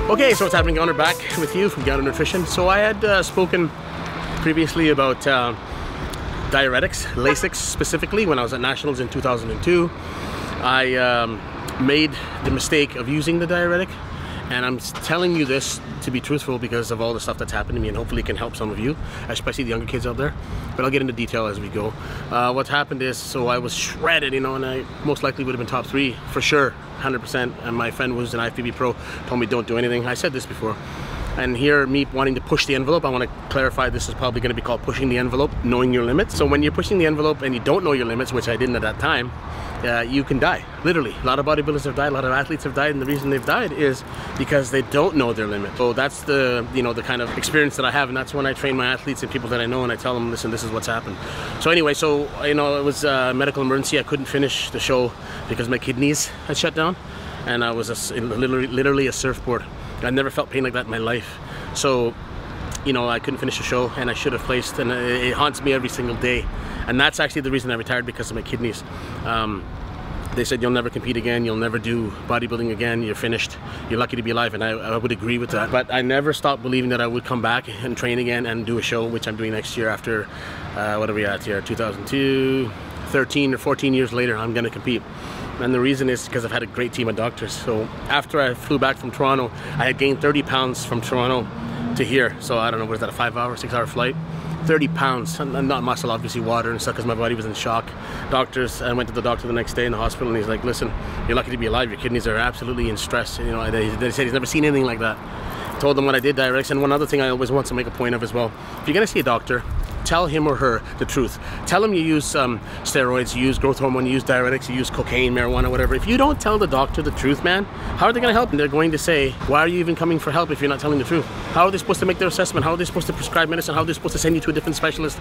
Okay, so it's Adwin Gounder back with you from Gounder Nutrition. So I had spoken previously about diuretics, Lasix specifically, when I was at Nationals in 2002. I made the mistake of using the diuretic, and I'm telling you this to be truthful because of all the stuff that's happened to me, and hopefully it can help some of you, especially the younger kids out there. But I'll get into detail as we go. What happened is, so I was shredded, you know, and I most likely would have been top 3 for sure, 100%. And my friend who's an IFBB pro told me don't do anything. I said this before. And here, me wanting to push the envelope, I want to clarify this is probably going to be called pushing the envelope, knowing your limits. So when you're pushing the envelope and you don't know your limits, which I didn't at that time, you can die, literally. A lot of bodybuilders have died, a lot of athletes have died, and the reason they've died is because they don't know their limit. So that's the, you know, the kind of experience that I have, and that's when I train my athletes and people that I know, and I tell them, listen, this is what's happened. So anyway, so, you know, it was a medical emergency. I couldn't finish the show because my kidneys had shut down, and I was literally a surfboard. I never felt pain like that in my life. So, you know, I couldn't finish the show, and I should have placed, and it haunts me every single day. And that's actually the reason I retired, because of my kidneys. They said you'll never compete again, you'll never do bodybuilding again, you're finished, you're lucky to be alive, and I would agree with that. But I never stopped believing that I would come back and train again and do a show, which I'm doing next year after, what are we at here, 2002, 13 or 14 years later, I'm gonna compete. And the reason is because I've had a great team of doctors. So after I flew back from Toronto, I had gained 30 pounds from Toronto to here. So I don't know, was that a 5-hour, 6-hour flight? 30 pounds, and not muscle, obviously water and stuff, because my body was in shock. Doctors, I went to the doctor the next day in the hospital, and he's like, listen, you're lucky to be alive, your kidneys are absolutely in stress. You know, they said he's never seen anything like that. I told them what I did, diuretics. And one other thing I always want to make a point of as well, if you're gonna see a doctor, tell him or her the truth. Tell him you use steroids, you use growth hormone, you use diuretics, you use cocaine, marijuana, whatever. If you don't tell the doctor the truth, man, how are they going to help? And they're going to say, why are you even coming for help if you're not telling the truth? How are they supposed to make their assessment? How are they supposed to prescribe medicine? How are they supposed to send you to a different specialist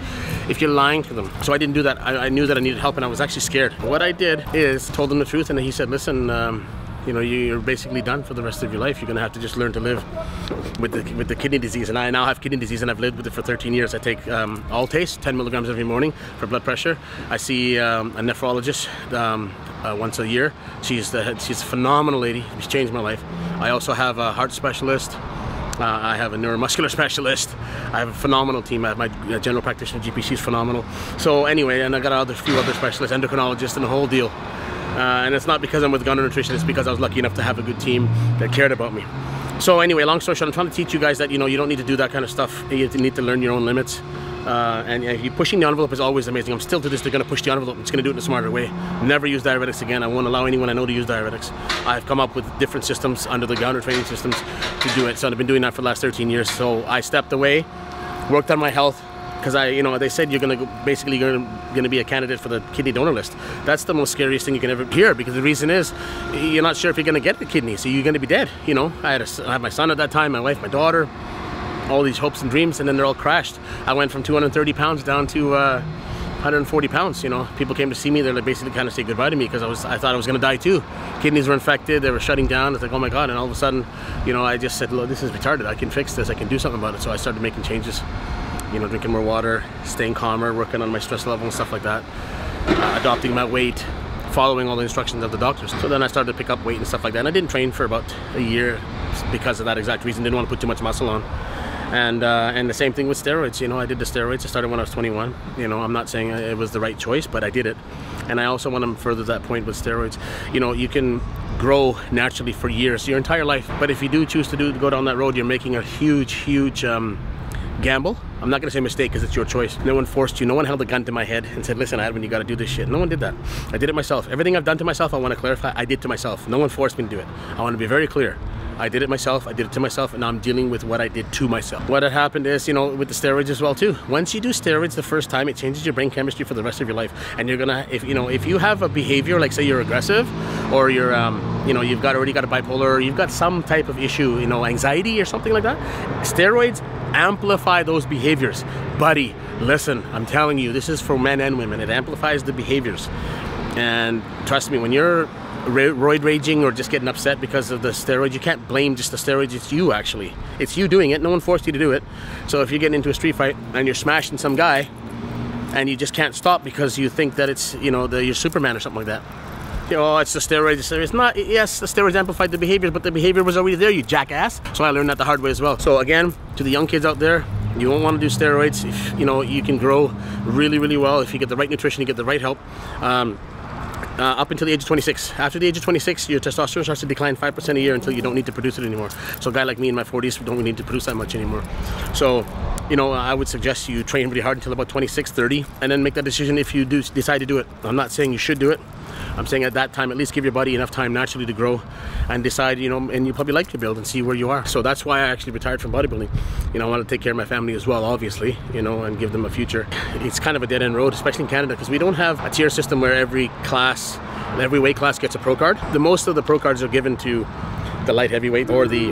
if you're lying to them? So I didn't do that. I knew that I needed help, and I was actually scared. What I did is told them the truth, and he said, listen, you know, you're basically done for the rest of your life. You're gonna have to just learn to live with the kidney disease. And I now have kidney disease, and I've lived with it for 13 years. I take Altace, 10 milligrams every morning for blood pressure. I see a nephrologist once a year. She's a phenomenal lady. She's changed my life. I also have a heart specialist. I have a neuromuscular specialist. I have a phenomenal team. I have my general practitioner GP. She's phenomenal. So anyway, and I got a few other specialists, endocrinologists, and the whole deal. And it's not because I'm with Gounder Nutrition, it's because I was lucky enough to have a good team that cared about me. So anyway, long story short, I'm trying to teach you guys that, you know, you don't need to do that kind of stuff. You need to learn your own limits. And you pushing the envelope is always amazing. I'm still to this day going to push the envelope. I'm just going to do it in a smarter way. Never use diuretics again. I won't allow anyone I know to use diuretics. I've come up with different systems under the Gounder training systems to do it. So I've been doing that for the last 13 years. So I stepped away, worked on my health, because you know, they said you're basically gonna be a candidate for the kidney donor list. That's the most scariest thing you can ever hear, because the reason is you're not sure if you're gonna get the kidney, so you're gonna be dead. You know, I had my son at that time, my wife, my daughter, all these hopes and dreams, and then they're all crashed. I went from 230 pounds down to 140 pounds. You know, people came to see me. They're like basically kind of say goodbye to me, because I thought I was gonna die too. Kidneys were infected. They were shutting down. It's like, oh my God! And all of a sudden, you know, I just said, look, this is retarded. I can fix this. I can do something about it. So I started making changes. You know, drinking more water, staying calmer, working on my stress level and stuff like that, adopting my weight, following all the instructions of the doctors. So then I started to pick up weight and stuff like that. And I didn't train for about a year because of that exact reason. Didn't want to put too much muscle on. And the same thing with steroids. You know, I did the steroids. I started when I was 21. You know, I'm not saying it was the right choice, but I did it. And I also want to further that point with steroids. You know, you can grow naturally for years, your entire life. But if you do choose to go down that road, you're making a huge gamble. I'm not gonna say mistake, because it's your choice. No one forced you. No one held a gun to my head and said, listen, Adwin, you gotta do this shit. No one did that. I did it myself. Everything I've done to myself, I want to clarify, I did to myself. No one forced me to do it. I want to be very clear. I did it myself, I did it to myself, and now I'm dealing with what I did to myself. What had happened is, you know, with the steroids as well too. Once you do steroids the first time, it changes your brain chemistry for the rest of your life. And you're gonna, if you have a behavior, like say you're aggressive, or you're, you know, you've already got a bipolar, or you've got some type of issue, you know, anxiety or something like that, steroids amplify those behaviors. Buddy, listen, I'm telling you, this is for men and women. It amplifies the behaviors. And trust me, when you're roid raging or just getting upset because of the steroids, you can't blame just the steroids. It's you, actually. It's you doing it. No one forced you to do it. So if you're getting into a street fight and you're smashing some guy and you just can't stop because you think that it's, you know, you're Superman or something like that, oh, it's the steroids. It's not, yes, the steroids amplified the behavior, but the behavior was already there, you jackass. So I learned that the hard way as well. So again, to the young kids out there, you won't want to do steroids. If, you know, you can grow really, really well if you get the right nutrition, you get the right help. Up until the age of 26. After the age of 26, your testosterone starts to decline 5% a year until you don't need to produce it anymore. So a guy like me in my 40s, we don't need to produce that much anymore. So, you know, I would suggest you train really hard until about 26, 30, and then make that decision if you do decide to do it. I'm not saying you should do it. I'm saying at that time, at least give your body enough time naturally to grow and decide, you know, and you probably like your build and see where you are. So that's why I actually retired from bodybuilding. You know, I want to take care of my family as well, obviously, you know, and give them a future. It's kind of a dead-end road, especially in Canada, because we don't have a tier system where every weight class gets a pro card. The most of the pro cards are given to the light heavyweight or the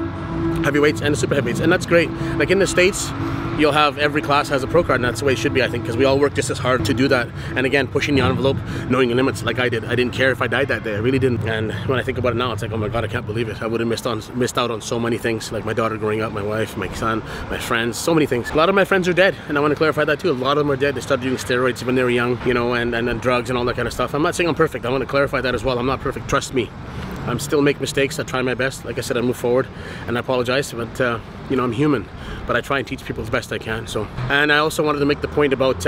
heavyweights and the super heavyweights, and that's great. Like in the States, you'll have every class has a pro card, and that's the way it should be, I think, because we all work just as hard to do that. And again, pushing the envelope, knowing your limits, like I did. I didn't care if I died that day. I really didn't. And when I think about it now, it's like, oh my God, I can't believe it. I would have missed out on so many things, like my daughter growing up, my wife, my son, my friends, so many things. A lot of my friends are dead, and I want to clarify that too. A lot of them are dead. They started doing steroids when they were young, you know, and drugs and all that kind of stuff. I'm not saying I'm perfect. I want to clarify that as well. I'm not perfect. Trust me. I'm still make mistakes. I try my best. Like I said, I move forward, and I apologize, but you know, I'm human. But I try and teach people as best I can. So, and I also wanted to make the point about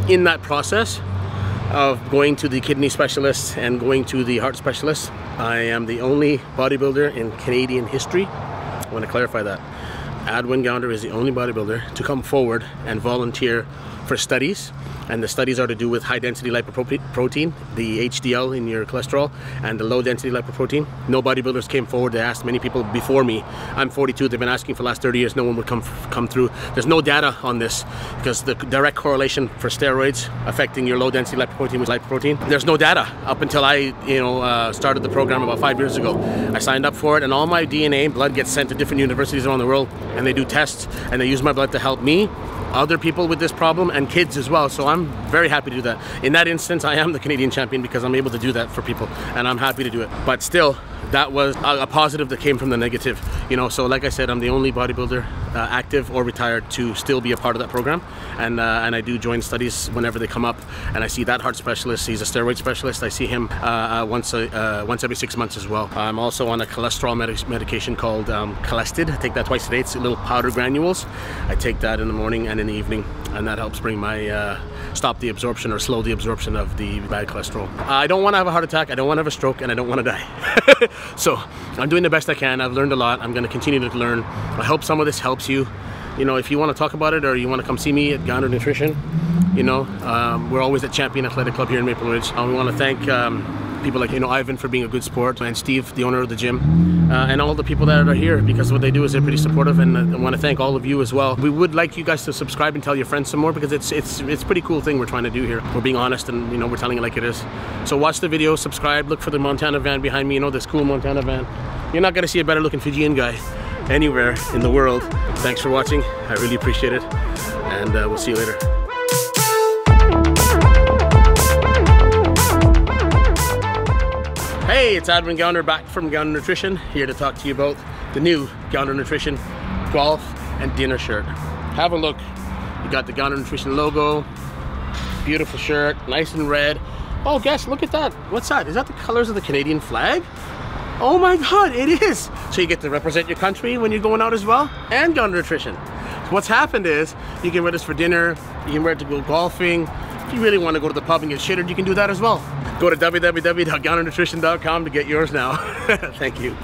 in that process of going to the kidney specialist and going to the heart specialist, I am the only bodybuilder in Canadian history. I want to clarify that. Adwin Gounder is the only bodybuilder to come forward and volunteer for studies, and the studies are to do with high density lipoprotein, the HDL in your cholesterol, and the low density lipoprotein. No bodybuilders came forward. They asked many people before me. I'm 42, they've been asking for the last 30 years, no one would come through. There's no data on this because the direct correlation for steroids affecting your low density lipoprotein was lipoprotein. There's no data up until I started the program about 5 years ago. I signed up for it, and all my DNA and blood gets sent to different universities around the world, and they do tests, and they use my blood to help me, other people with this problem, and kids as well. So I'm very happy to do that. In that instance, I am the Canadian champion because I'm able to do that for people, and I'm happy to do it. But still, that was a positive that came from the negative, you know. So like I said, I'm the only bodybuilder, active or retired, to still be a part of that program, and I do join studies whenever they come up, and I see that heart specialist. He's a steroid specialist. I see him once every 6 months as well. I'm also on a cholesterol medication called Cholestid. I take that twice a day. It's little powder granules. I take that in the morning and in the evening, and that helps bring my stop the absorption or slow the absorption of the bad cholesterol. I don't want to have a heart attack, I don't want to have a stroke, and I don't want to die. So I'm doing the best I can. I've learned a lot. I'm going to continue to learn. I hope some of this helps you. You know, if you want to talk about it or you want to come see me at Gounder Nutrition, you know, we're always at Champion Athletic Club here in Maple Ridge. We want to thank people like, you know, Ivan for being a good sport, and Steve, the owner of the gym, and all the people that are here, because what they do is they're pretty supportive, and I want to thank all of you as well. We would like you guys to subscribe and tell your friends some more, because it's a pretty cool thing we're trying to do here. We're being honest, and you know, we're telling it like it is. So watch the video, subscribe, look for the Montana van behind me, you know, this cool Montana van. You're not gonna see a better looking Fijian guy anywhere in the world. Thanks for watching, I really appreciate it, and we'll see you later. Hey, it's Adwin Gounder back from Gounder Nutrition, here to talk to you about the new Gounder Nutrition golf and dinner shirt. Have a look. You got the Gounder Nutrition logo, beautiful shirt, nice and red. Oh, guess, look at that. What's that? Is that the colors of the Canadian flag? Oh my God, it is. So you get to represent your country when you're going out as well, and Gounder Nutrition. So what's happened is, you can wear this for dinner, you can wear it to go golfing. If you really want to go to the pub and get shittered, you can do that as well. Go to www.goundernutrition.com to get yours now. Thank you.